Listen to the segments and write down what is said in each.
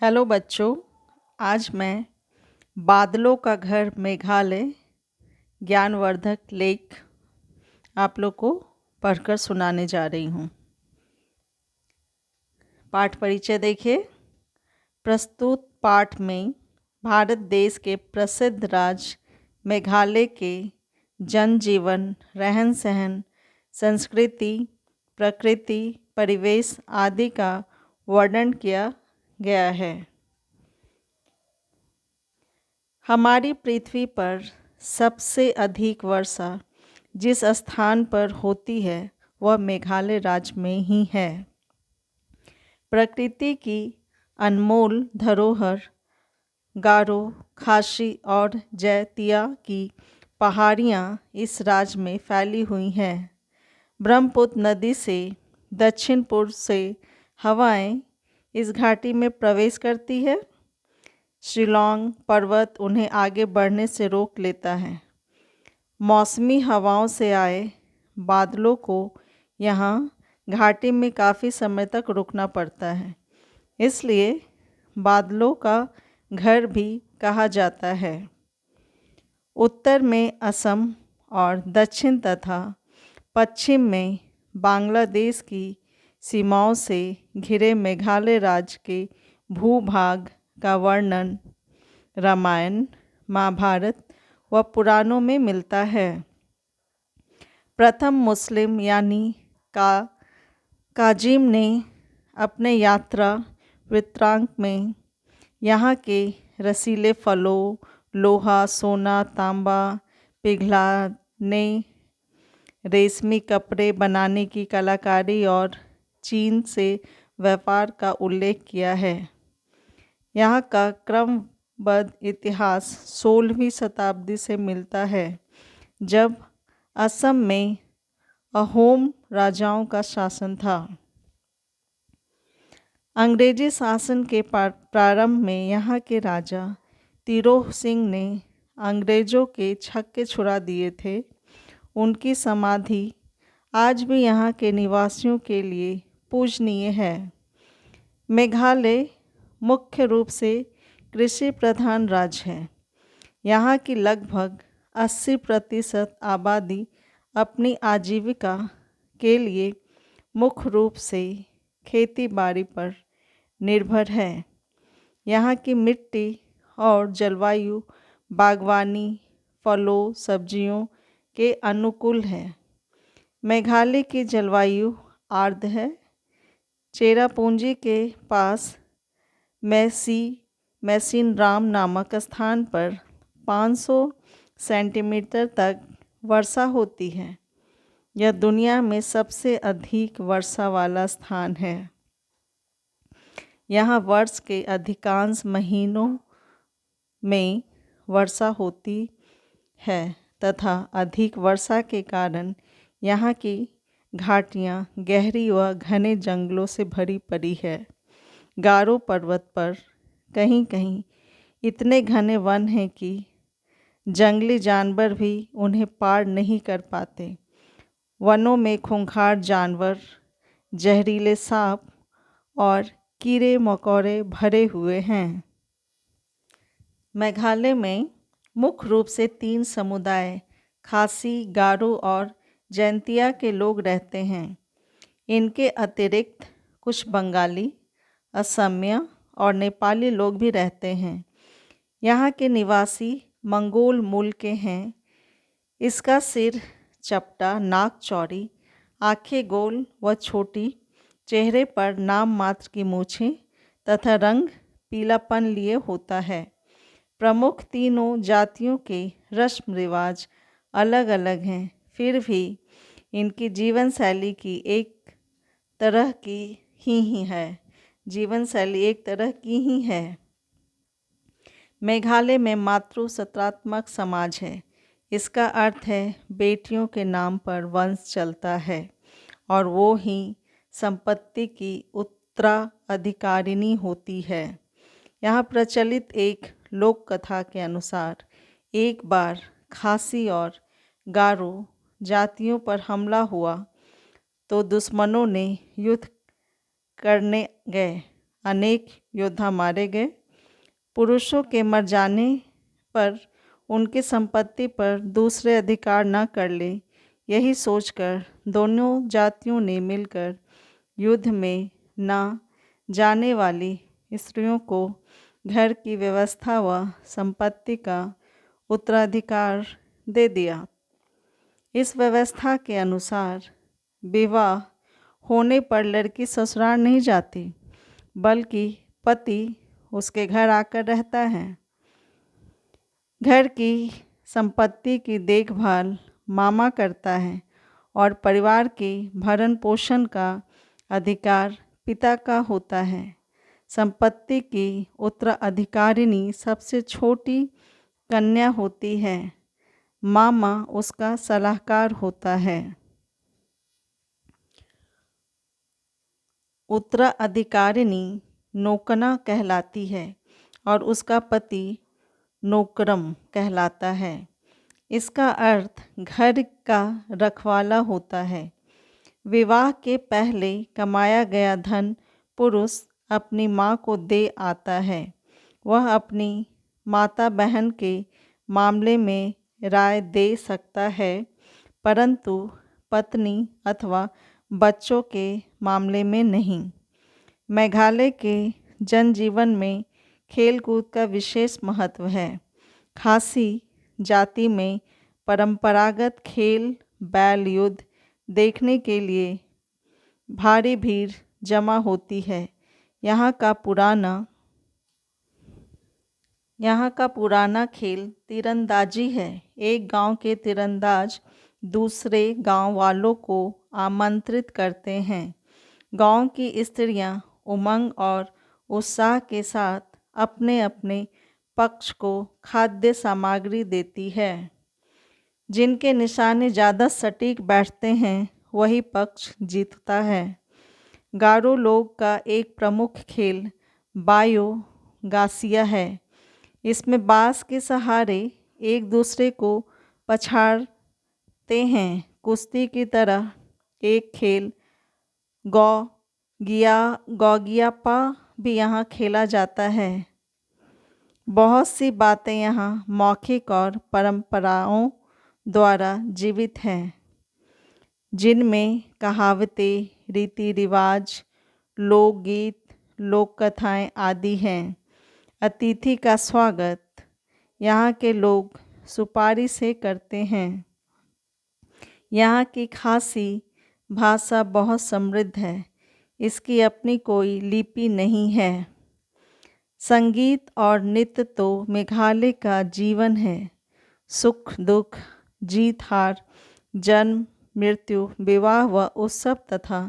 Hello बच्चों। आज मैं बादलों का घर मेघालय ज्ञानवर्धक लेख आप लोग को पढ़कर सुनाने जा रही हूँ। पाठ परिचय देखिए। प्रस्तुत पाठ में भारत देश के प्रसिद्ध राज्य मेघालय के जनजीवन, रहन सहन, संस्कृति, प्रकृति, परिवेश आदि का वर्णन किया गया है। हमारी पृथ्वी पर सबसे अधिक वर्षा जिस स्थान पर होती है वह मेघालय राज्य में ही है। प्रकृति की अनमोल धरोहर गारो, खासी और जैतिया की पहाड़ियाँ इस राज्य में फैली हुई हैं। ब्रह्मपुत्र नदी से दक्षिण पूर्व से हवाएं इस घाटी में प्रवेश करती है। शिलांग पर्वत उन्हें आगे बढ़ने से रोक लेता है। मौसमी हवाओं से आए बादलों को यहाँ घाटी में काफ़ी समय तक रुकना पड़ता है, इसलिए बादलों का घर भी कहा जाता है। उत्तर में असम और दक्षिण तथा पश्चिम में बांग्लादेश की सीमाओं से घिरे मेघालय राज्य के भूभाग का वर्णन रामायण, महाभारत व पुराणों में मिलता है। प्रथम मुस्लिम यानी काजिम ने अपने यात्रा वृत्तांत में यहाँ के रसीले फलों, लोहा, सोना, तांबा पिघलाने, रेशमी कपड़े बनाने की कलाकारी और चीन से व्यापार का उल्लेख किया है। यहाँ का क्रमबद्ध इतिहास 16वीं शताब्दी से मिलता है, जब असम में अहोम राजाओं का शासन था। अंग्रेजी शासन के प्रारंभ में यहाँ के राजा तिरोह सिंह ने अंग्रेज़ों के छक्के छुड़ा दिए थे। उनकी समाधि आज भी यहाँ के निवासियों के लिए पूजनीय है। मेघालय मुख्य रूप से कृषि प्रधान राज्य है। यहाँ की लगभग 80% आबादी अपनी आजीविका के लिए मुख्य रूप से खेती बाड़ी पर निर्भर है। यहाँ की मिट्टी और जलवायु बागवानी, फलों, सब्जियों के अनुकूल है। मेघालय की जलवायु आर्द्र है। चेरापूंजी के पास मैसिनराम नामक स्थान पर 500 सेंटीमीटर तक वर्षा होती है। यह दुनिया में सबसे अधिक वर्षा वाला स्थान है। यहाँ वर्ष के अधिकांश महीनों में वर्षा होती है तथा अधिक वर्षा के कारण यहाँ की घाटियाँ गहरी व घने जंगलों से भरी पड़ी है। गारो पर्वत पर कहीं कहीं इतने घने वन हैं कि जंगली जानवर भी उन्हें पार नहीं कर पाते। वनों में खूंखार जानवर, जहरीले सांप और कीड़े मकोड़े भरे हुए हैं। मेघालय में मुख्य रूप से 3 समुदाय खासी, गारो और जैंतिया के लोग रहते हैं। इनके अतिरिक्त कुछ बंगाली, असमिया और नेपाली लोग भी रहते हैं। यहाँ के निवासी मंगोल मूल के हैं। इसका सिर चपटा, नाक चौड़ी, आँखें गोल व छोटी, चेहरे पर नाम मात्र की मूछें तथा रंग पीलापन लिए होता है। प्रमुख तीनों जातियों के रस्म रिवाज अलग अलग हैं, फिर भी इनकी जीवन शैली की एक तरह की ही है। मेघालय में मातृसत्तात्मक समाज है। इसका अर्थ है बेटियों के नाम पर वंश चलता है और वो ही संपत्ति की उत्तराधिकारिणी होती है। यहाँ प्रचलित एक लोक कथा के अनुसार एक बार खासी और गारो जातियों पर हमला हुआ तो दुश्मनों ने युद्ध करने गए। अनेक योद्धा मारे गए। पुरुषों के मर जाने पर उनकी संपत्ति पर दूसरे अधिकार न कर ले, यही सोचकर दोनों जातियों ने मिलकर युद्ध में न जाने वाली स्त्रियों को घर की व्यवस्था व संपत्ति का उत्तराधिकार दे दिया। इस व्यवस्था के अनुसार विवाह होने पर लड़की ससुराल नहीं जाती, बल्कि पति उसके घर आकर रहता है। घर की संपत्ति की देखभाल मामा करता है और परिवार के भरण पोषण का अधिकार पिता का होता है। संपत्ति की उत्तराधिकारिणी सबसे छोटी कन्या होती है। मामा उसका सलाहकार होता है। उत्तराधिकारिणी नौकना कहलाती है और उसका पति नौकरम कहलाता है। इसका अर्थ घर का रखवाला होता है। विवाह के पहले कमाया गया धन पुरुष अपनी माँ को दे आता है। वह अपनी माता बहन के मामले में राय दे सकता है, परंतु पत्नी अथवा बच्चों के मामले में नहीं। मेघालय के जनजीवन में खेलकूद का विशेष महत्व है। खासी जाति में परंपरागत खेल बैल युद्ध देखने के लिए भारी भीड़ जमा होती है। यहाँ का पुराना खेल तीरंदाजी है। एक गांव के तीरंदाज दूसरे गांव वालों को आमंत्रित करते हैं। गांव की स्त्रियां उमंग और उत्साह के साथ अपने अपने पक्ष को खाद्य सामग्री देती है। जिनके निशाने ज़्यादा सटीक बैठते हैं वही पक्ष जीतता है। गारो लोग का एक प्रमुख खेल बायो गासिया है। इसमें बांस के सहारे एक दूसरे को पछाड़ते हैं। कुश्ती की तरह एक खेल गौगियापा भी यहाँ खेला जाता है। बहुत सी बातें यहाँ मौखिक और परंपराओं द्वारा जीवित हैं, जिनमें कहावतें, रीति रिवाज, लोकगीत, लोक कथाएँ आदि हैं। अतिथि का स्वागत यहाँ के लोग सुपारी से करते हैं। यहाँ की खासी भाषा बहुत समृद्ध है। इसकी अपनी कोई लिपि नहीं है। संगीत और नृत्य तो मेघालय का जीवन है। सुख दुख, जीत हार, जन्म मृत्यु, विवाह व उत्सव तथा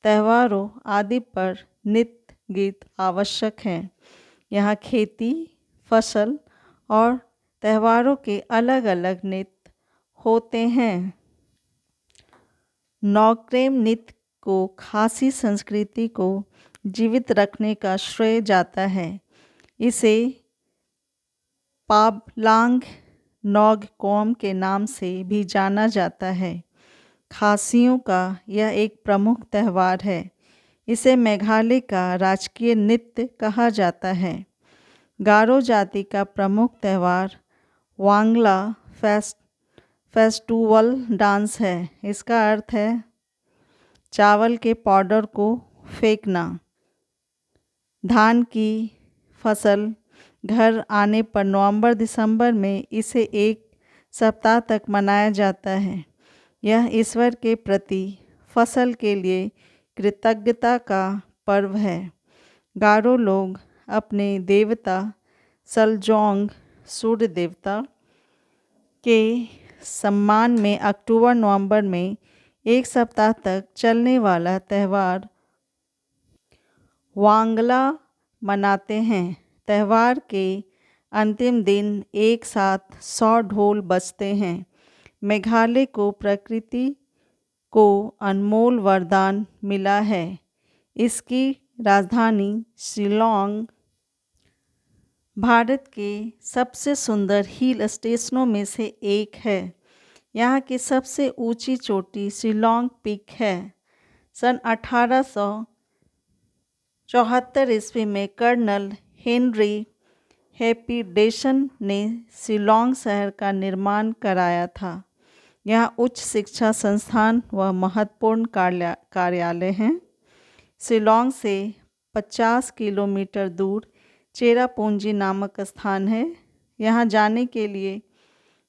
त्योहारों आदि पर नृत्य गीत आवश्यक हैं। यहाँ खेती, फसल और त्योहारों के अलग अलग नृत्य होते हैं। नौक्रेम नृत्य को खासी संस्कृति को जीवित रखने का श्रेय जाता है। इसे पाबलांग नौगकॉम के नाम से भी जाना जाता है। खासियों का यह एक प्रमुख त्यौहार है। इसे मेघालय का राजकीय नृत्य कहा जाता है। गारो जाति का प्रमुख त्यौहार वांगला फेस्टुवल डांस है। इसका अर्थ है चावल के पाउडर को फेंकना। धान की फसल घर आने पर नवंबर दिसंबर में इसे एक सप्ताह तक मनाया जाता है। यह ईश्वर के प्रति फसल के लिए कृतज्ञता का पर्व है। गारो लोग अपने देवता सलजोंग सूर्य देवता के सम्मान में अक्टूबर नवंबर में एक सप्ताह तक चलने वाला त्यौहार वांगला मनाते हैं। त्यौहार के अंतिम दिन एक साथ 100 ढोल बजते हैं। मेघालय को प्रकृति को अनमोल वरदान मिला है। इसकी राजधानी शिलोंग भारत के सबसे सुंदर हिल स्टेशनों में से एक है। यहाँ की सबसे ऊंची चोटी शिलोंग पीक है। सन 1800 74 ईस्वी में कर्नल हेनरी हैप्पीडेशन ने शिलोंग शहर का निर्माण कराया था। यहाँ उच्च शिक्षा संस्थान व महत्वपूर्ण कार्यालय हैं। शिलोंग से 50 किलोमीटर दूर चेरापूंजी नामक स्थान है। यहाँ जाने के लिए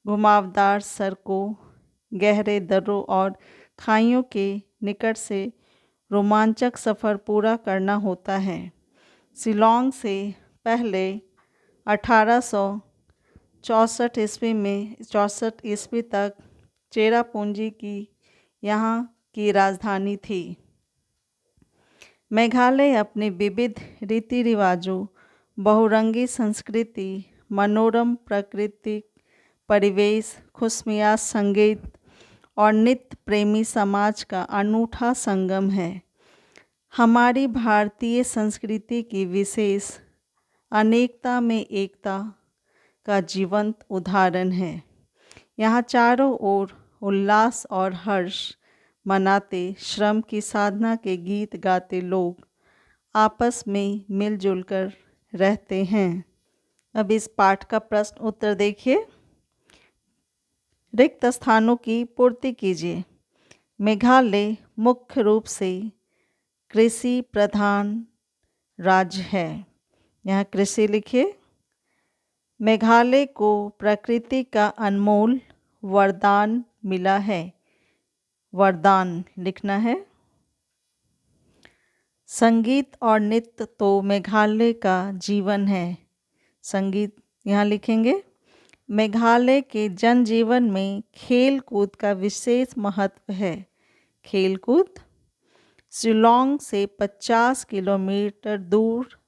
घुमावदार सड़कों, गहरे दर्रों और खाइयों के निकट से रोमांचक सफ़र पूरा करना होता है। शिलोंग से पहले 1864 ईस्वी तक चेरापूंजी की यहाँ की राजधानी थी। मेघालय अपने विविध रीति रिवाजों, बहुरंगी संस्कृति, मनोरम प्राकृतिक परिवेश, खुशमिजाज संगीत और नित्य प्रेमी समाज का अनूठा संगम है। हमारी भारतीय संस्कृति की विशेष अनेकता में एकता का जीवंत उदाहरण है। यहाँ चारों ओर उल्लास और हर्ष मनाते, श्रम की साधना के गीत गाते लोग आपस में मिलजुल कर रहते हैं। अब इस पाठ का प्रश्न उत्तर देखिए। रिक्त स्थानों की पूर्ति कीजिए। मेघालय मुख्य रूप से कृषि प्रधान राज्य है। यहाँ कृषि लिखिए। मेघालय को प्रकृति का अनमोल वरदान मिला है। वरदान लिखना है। संगीत और नृत्य तो मेघालय का जीवन है। संगीत यहाँ लिखेंगे। मेघालय के जनजीवन में खेल कूद का विशेष महत्व है। खेल कूद। शिलोंग से 50 किलोमीटर दूर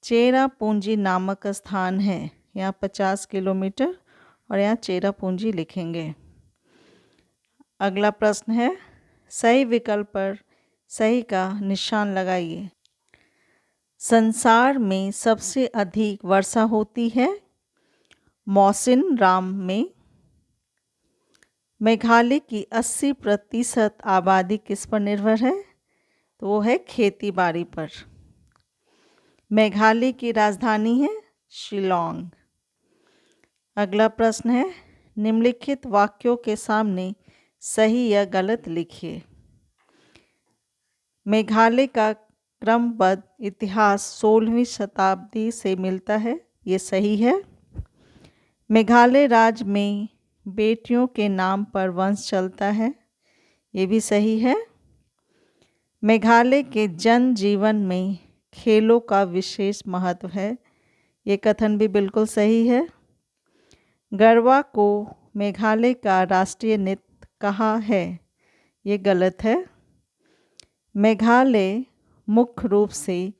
चेरापूंजी नामक स्थान है। यहाँ 50 किलोमीटर और यहाँ चेरापूंजी लिखेंगे। अगला प्रश्न है, सही विकल्प पर सही का निशान लगाइए। संसार में सबसे अधिक वर्षा होती है मौसिनराम में। मेघालय की 80% आबादी किस पर निर्भर है? तो वो है खेती बाड़ी पर। मेघालय की राजधानी है शिलोंग। अगला प्रश्न है, निम्नलिखित वाक्यों के सामने सही या गलत लिखिए। मेघालय का क्रमबद्ध इतिहास 16वीं शताब्दी से मिलता है। ये सही है। मेघालय राज्य में बेटियों के नाम पर वंश चलता है। ये भी सही है। मेघालय के जन जीवन में खेलों का विशेष महत्व है। ये कथन भी बिल्कुल सही है। गरबा को मेघालय का राष्ट्रीय नृत्य कहा है। ये गलत है। मेघालय मुख्य रूप से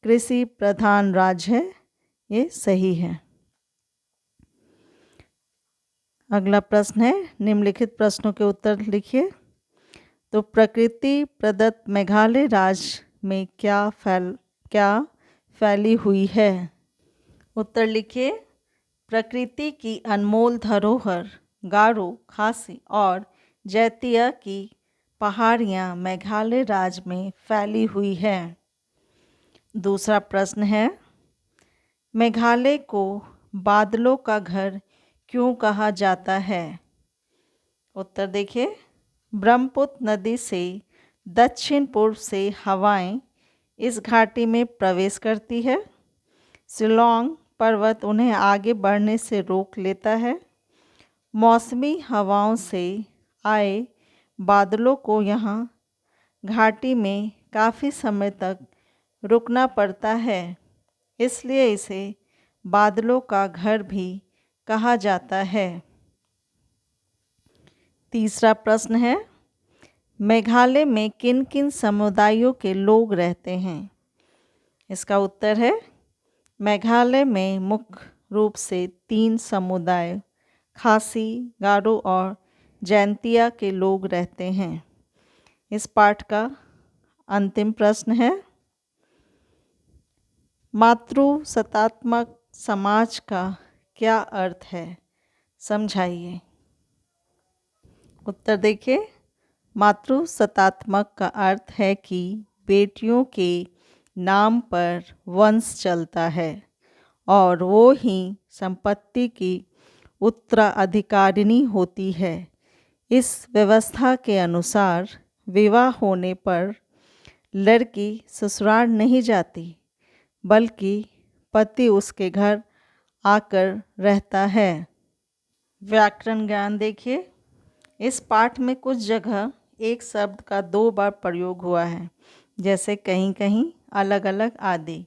कृषि प्रधान राज्य है। ये सही है। अगला प्रश्न है, निम्नलिखित प्रश्नों के उत्तर लिखिए। तो प्रकृति प्रदत्त मेघालय राज्य में क्या फैली हुई है? उत्तर लिखिए। प्रकृति की अनमोल धरोहर गारो, खासी और जैतिया की पहाड़ियाँ मेघालय राज्य में फैली हुई है। दूसरा प्रश्न है, मेघालय को बादलों का घर क्यों कहा जाता है? उत्तर देखिए। ब्रह्मपुत्र नदी से दक्षिण पूर्व से हवाएं इस घाटी में प्रवेश करती है। शिलोंग पर्वत उन्हें आगे बढ़ने से रोक लेता है। मौसमी हवाओं से आए बादलों को यहाँ घाटी में काफ़ी समय तक रुकना पड़ता है, इसलिए इसे बादलों का घर भी कहा जाता है। तीसरा प्रश्न है, मेघालय में किन किन समुदायों के लोग रहते हैं? इसका उत्तर है, मेघालय में मुख्य रूप से 3 समुदाय खासी, गारो और जैंतिया के लोग रहते हैं। इस पाठ का अंतिम प्रश्न है, मातृसत्तात्मक समाज का क्या अर्थ है? समझाइए। उत्तर देखिए। मातृसत्तात्मक का अर्थ है कि बेटियों के नाम पर वंश चलता है और वो ही संपत्ति की उत्तराधिकारिणी होती है। इस व्यवस्था के अनुसार विवाह होने पर लड़की ससुराल नहीं जाती, बल्कि पति उसके घर आकर रहता है। व्याकरण ज्ञान देखिए, इस पाठ में कुछ जगह एक शब्द का 2 बार प्रयोग हुआ है, जैसे कहीं कहीं, अलग अलग आदि।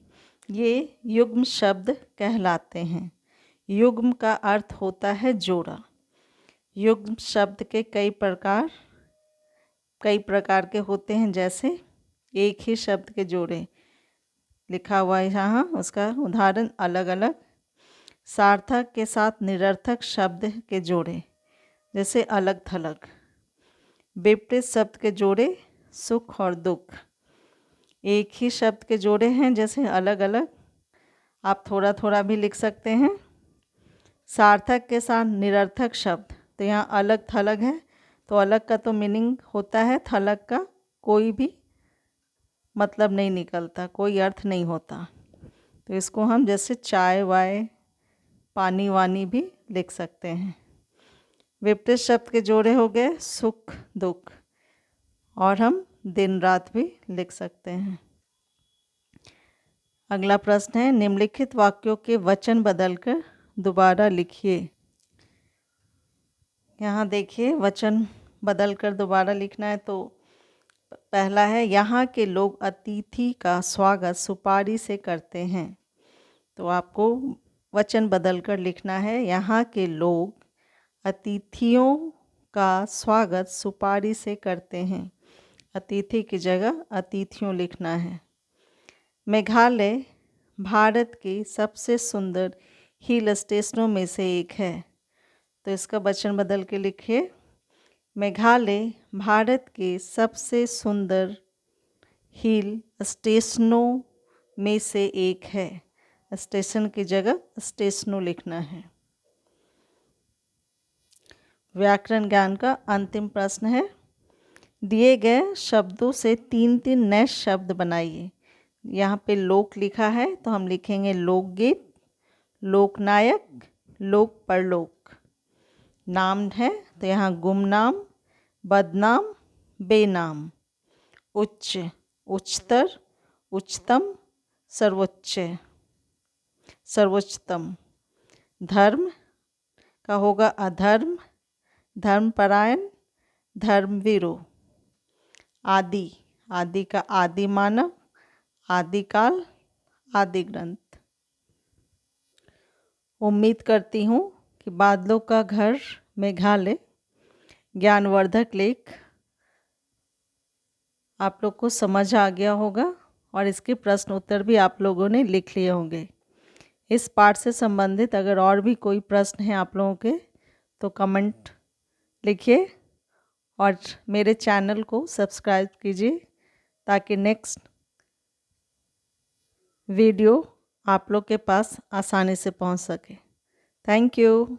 ये युग्म शब्द कहलाते हैं। युग्म का अर्थ होता है जोड़ा। युग्म शब्द के कई प्रकार के होते हैं, जैसे एक ही शब्द के जोड़े लिखा हुआ है यहाँ, उसका उदाहरण अलग अलग। सार्थक के साथ निरर्थक शब्द के जोड़े, जैसे अलग थलग। विपरीत शब्द के जोड़े, सुख और दुख। एक ही शब्द के जोड़े हैं, जैसे अलग अलग, आप थोड़ा थोड़ा भी लिख सकते हैं। सार्थक के साथ निरर्थक शब्द, तो यहाँ अलग थलग है, तो अलग का तो मीनिंग होता है, थलग का कोई भी मतलब नहीं निकलता, कोई अर्थ नहीं होता। तो इसको हम जैसे चाय वाय, पानी वानी भी लिख सकते हैं। विपरीत शब्द के जोड़े हो गए सुख दुख, और हम दिन रात भी लिख सकते हैं। अगला प्रश्न है, निम्नलिखित वाक्यों के वचन बदलकर दोबारा लिखिए। यहाँ देखिए, वचन बदलकर दोबारा लिखना है। तो पहला है, यहाँ के लोग अतिथि का स्वागत सुपारी से करते हैं। तो आपको वचन बदलकर लिखना है, यहाँ के लोग अतिथियों का स्वागत सुपारी से करते हैं। अतिथि की जगह अतिथियों लिखना है। मेघालय भारत के सबसे सुंदर हिल स्टेशनों में से एक है। तो इसका वचन बदल के लिखिए, मेघालय भारत के सबसे सुंदर हिल स्टेशनों में से एक है। स्टेशन की जगह स्टेशनों लिखना है। व्याकरण ज्ञान का अंतिम प्रश्न है, दिए गए शब्दों से 3 नए शब्द बनाइए। यहाँ पे लोक लिखा है, तो हम लिखेंगे लोकगीत, लोकनायक, लोक परलोक। नाम है, तो यहाँ गुमनाम, बदनाम, बेनाम। उच्च, उच्चतर, उच्चतम, सर्वोच्च, सर्वोच्चतम। धर्म का होगा अधर्म, धर्मपरायण, धर्मवीरो। आदि, आदि का आदि मानव, आदिकाल, आदि ग्रंथ। उम्मीद करती हूँ कि बादलों का घर मेघालय ज्ञानवर्धक लेख आप लोग को समझ आ गया होगा, और इसके प्रश्न उत्तर भी आप लोगों ने लिख लिए होंगे। इस पाठ से संबंधित अगर और भी कोई प्रश्न है आप लोगों के, तो कमेंट लिखिए और मेरे चैनल को सब्सक्राइब कीजिए, ताकि नेक्स्ट वीडियो आप लोग के पास आसानी से पहुंच सके। Thank you.